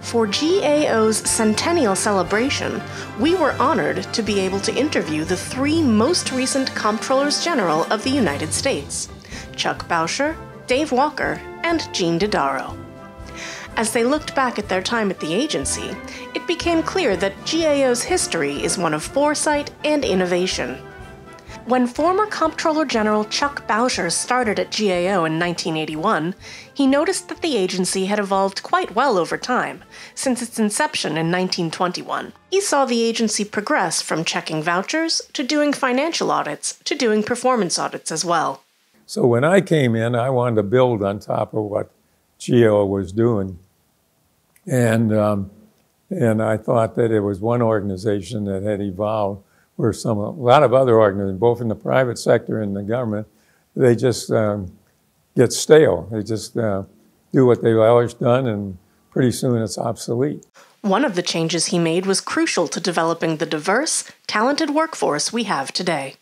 For GAO's centennial celebration, we were honored to be able to interview the three most recent Comptrollers General of the United States, Chuck Bowsher, Dave Walker, and Gene Dodaro. As they looked back at their time at the agency, it became clear that GAO's history is one of foresight and innovation. When former Comptroller General Chuck Bowsher started at GAO in 1981, he noticed that the agency had evolved quite well over time, since its inception in 1921. He saw the agency progress from checking vouchers to doing financial audits to doing performance audits as well. So when I came in, I wanted to build on top of what GAO was doing. And I thought that it was one organization that had evolved where a lot of other organizations, both in the private sector and the government, they just get stale. They just do what they've always done, and pretty soon it's obsolete. One of the changes he made was crucial to developing the diverse, talented workforce we have today.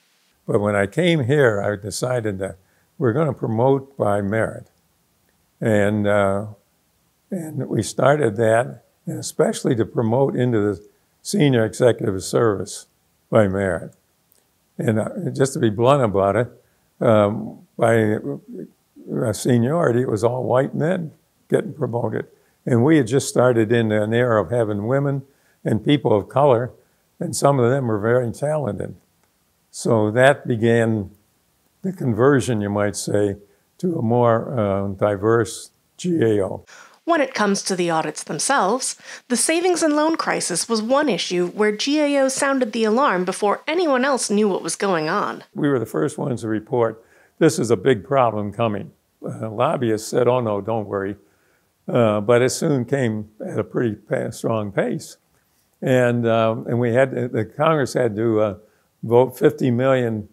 But when I came here, I decided that we're going to promote by merit. And we started that, and especially to promote into the senior executive service by merit. And just to be blunt about it, by seniority, it was all white men getting promoted. And we had just started in an era of having women and people of color, and some of them were very talented. So that began the conversion, you might say, to a more diverse GAO. When it comes to the audits themselves, the savings and loan crisis was one issue where GAO sounded the alarm before anyone else knew what was going on. We were the first ones to report, this is a big problem coming. Lobbyists said, oh no, don't worry. But it soon came at a pretty strong pace. And we had, the Congress had to vote 50 million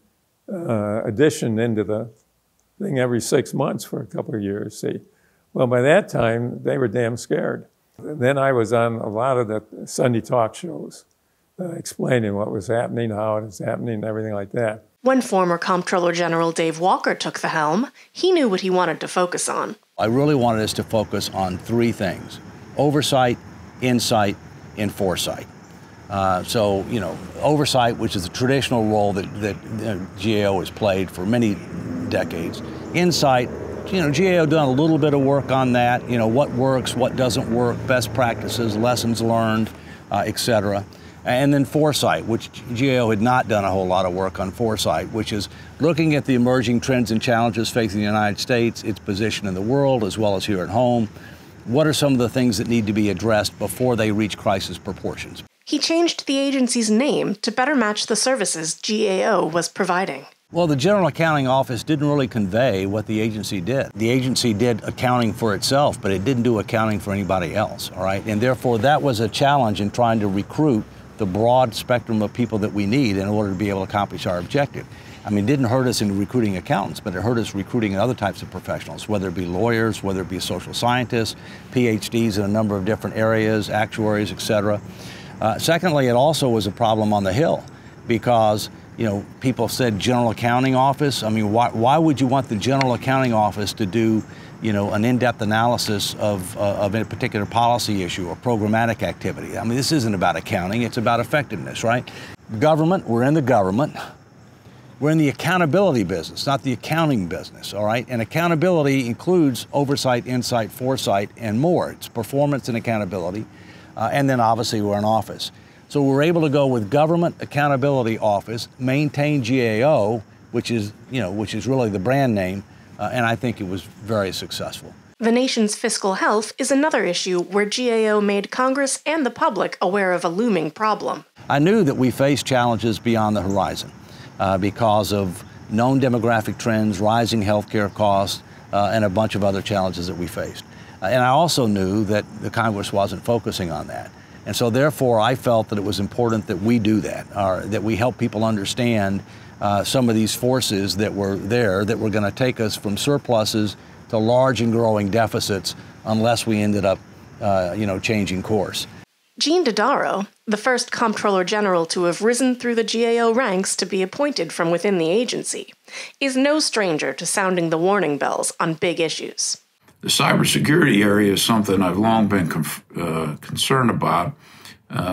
addition into the thing every 6 months for a couple of years, see. Well, by that time, they were damn scared. Then I was on a lot of the Sunday talk shows, explaining what was happening, how it was happening, and everything like that. When former Comptroller General Dave Walker took the helm, he knew what he wanted to focus on. I really wanted us to focus on three things: oversight, insight, and foresight. So, you know, oversight, which is a traditional role that GAO has played for many decades. Insight, you know, GAO done a little bit of work on that, you know, what works, what doesn't work, best practices, lessons learned, etc. And then foresight, which GAO had not done a whole lot of work on foresight, which is looking at the emerging trends and challenges facing the United States, its position in the world, as well as here at home. What are some of the things that need to be addressed before they reach crisis proportions? He changed the agency's name to better match the services GAO was providing. Well, the General Accounting Office didn't really convey what the agency did. The agency did accounting for itself, but it didn't do accounting for anybody else, all right? And therefore, that was a challenge in trying to recruit the broad spectrum of people that we need in order to be able to accomplish our objective. I mean, it didn't hurt us in recruiting accountants, but it hurt us recruiting other types of professionals, whether it be lawyers, whether it be social scientists, PhDs in a number of different areas, actuaries, etc. Secondly, it also was a problem on the Hill because, you know, people said General Accounting Office. I mean, why would you want the General Accounting Office to do, you know, an in-depth analysis of a particular policy issue or programmatic activity? I mean, this isn't about accounting, it's about effectiveness, right? Government, we're in the government. We're in the accountability business, not the accounting business, all right? And accountability includes oversight, insight, foresight, and more. It's performance and accountability. And then obviously we're an office. So we're able to go with Government Accountability Office, maintain GAO, which is really the brand name, and I think it was very successful. The nation's fiscal health is another issue where GAO made Congress and the public aware of a looming problem. I knew that we faced challenges beyond the horizon because of known demographic trends, rising healthcare costs, and a bunch of other challenges that we faced. And I also knew that the Congress wasn't focusing on that. And so therefore, I felt that it was important that we do that, that we help people understand some of these forces that were there that were going to take us from surpluses to large and growing deficits unless we ended up, changing course. Gene Dodaro, the first Comptroller General to have risen through the GAO ranks to be appointed from within the agency, is no stranger to sounding the warning bells on big issues. The cybersecurity area is something I've long been concerned about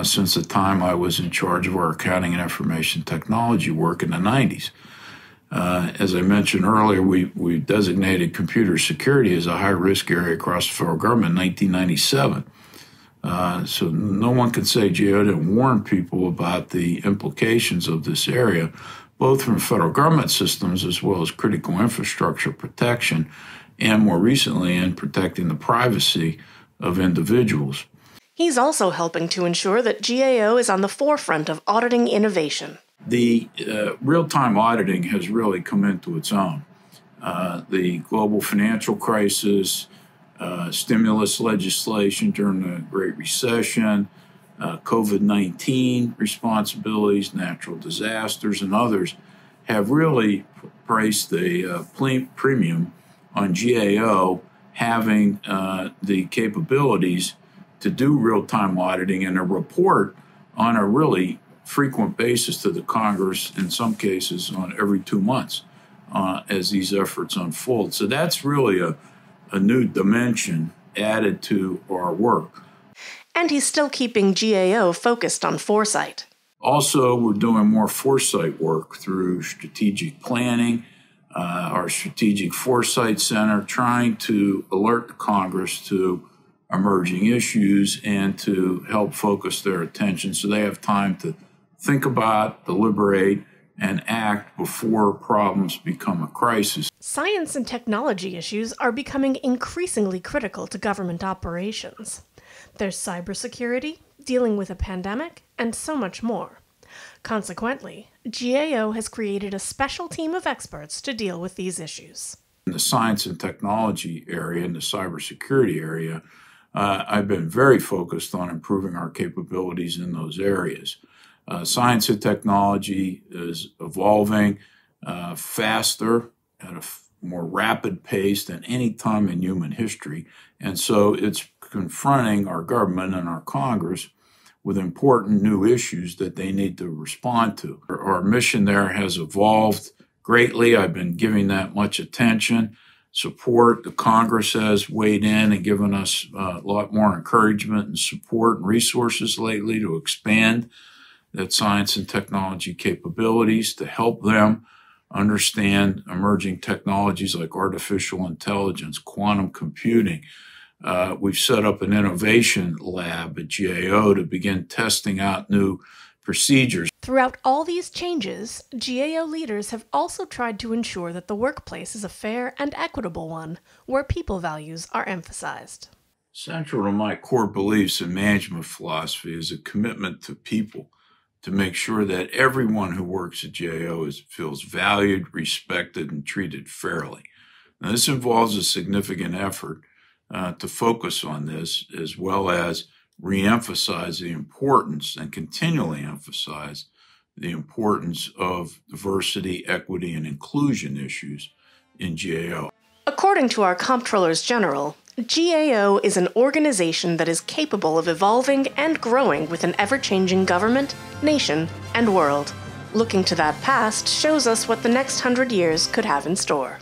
since the time I was in charge of our accounting and information technology work in the 90s. As I mentioned earlier, we designated computer security as a high-risk area across the federal government in 1997. So no one can say GAO didn't warn people about the implications of this area, both from federal government systems as well as critical infrastructure protection, and more recently in protecting the privacy of individuals. He's also helping to ensure that GAO is on the forefront of auditing innovation. The real-time auditing has really come into its own. The global financial crisis, stimulus legislation during the Great Recession, COVID-19 responsibilities, natural disasters, and others have really placed a premium on GAO having the capabilities to do real-time auditing and a report on a really frequent basis to the Congress, in some cases on every 2 months as these efforts unfold. So that's really a new dimension added to our work. And he's still keeping GAO focused on foresight. Also, we're doing more foresight work through strategic planning, our Strategic Foresight Center, trying to alert the Congress to emerging issues and to help focus their attention so they have time to think about, deliberate, and act before problems become a crisis. Science and technology issues are becoming increasingly critical to government operations. There's cybersecurity, dealing with a pandemic, and so much more. Consequently, GAO has created a special team of experts to deal with these issues. In the science and technology area, in the cybersecurity area, I've been very focused on improving our capabilities in those areas. Science and technology is evolving faster at a more rapid pace than any time in human history. And so it's confronting our government and our Congress with important new issues that they need to respond to. Our mission there has evolved greatly. I've been giving that much attention, support. The Congress has weighed in and given us a lot more encouragement and support and resources lately to expand that science and technology capabilities to help them understand emerging technologies like artificial intelligence, quantum computing. We've set up an innovation lab at GAO to begin testing out new procedures. Throughout all these changes, GAO leaders have also tried to ensure that the workplace is a fair and equitable one, where people values are emphasized. Central to my core beliefs and management philosophy is a commitment to people, to make sure that everyone who works at GAO feels valued, respected, and treated fairly. Now, this involves a significant effort to focus on this, as well as reemphasize the importance and continually emphasize the importance of diversity, equity, and inclusion issues in GAO. According to our Comptrollers General, GAO is an organization that is capable of evolving and growing with an ever-changing government, nation, and world. Looking to that past shows us what the next 100 years could have in store.